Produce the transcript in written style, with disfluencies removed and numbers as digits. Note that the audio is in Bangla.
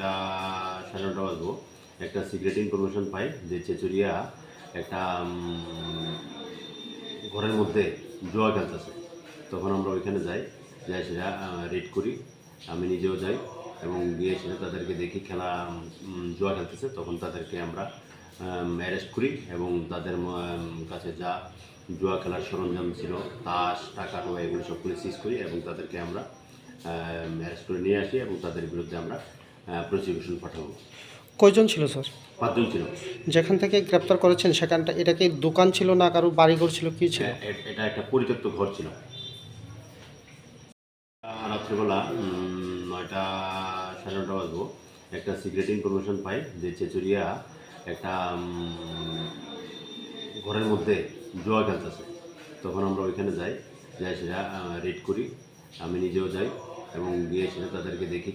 9টা 9:30 বাজবো একটা সিক্রেট ইনফরমেশন পাই যে চেচুরিয়া একটা ঘরের মধ্যে জুয়া খেলতেছে। তখন আমরা ওইখানে যাই, সেটা রেড করি। আমি নিজেও যাই এবং গিয়ে সেটা তাদেরকে দেখি খেলা জুয়া খেলতেছে। তখন তাদেরকে আমরা অ্যারেস্ট করি এবং তাদের কাছে যা জুয়া খেলার সরঞ্জাম ছিল, তাস, টাকা, টোয়া এগুলো সবগুলো সিজ করি এবং তাদেরকে আমরা অ্যারেস্ট করে নিয়ে আসি এবং তাদের বিরুদ্ধে আমরা প্রসিকিউশন পাঠাবো। কয়জন ছিল স্যার? 5 জন ছিল। যেখান থেকে গ্রেপ্তার করেছেন সেখানটা এটা কি দোকান ছিল না কারো বাড়িঘর ছিল, কি ছিল? এটা একটা পরিত্যক্ত ঘর ছিল। রাত্রিবেলা 9টা 9:30 বাজবো একটা সিক্রেট ইনফরমেশন পাই যে চেচুরিয়া একটা ঘরের মধ্যে জুয়া খেলতেছে। তখন আমরা ওইখানে যাই, সেটা রেড করি। আমি নিজেও যাই এবং গিয়ে সেটা তাদেরকে দেখি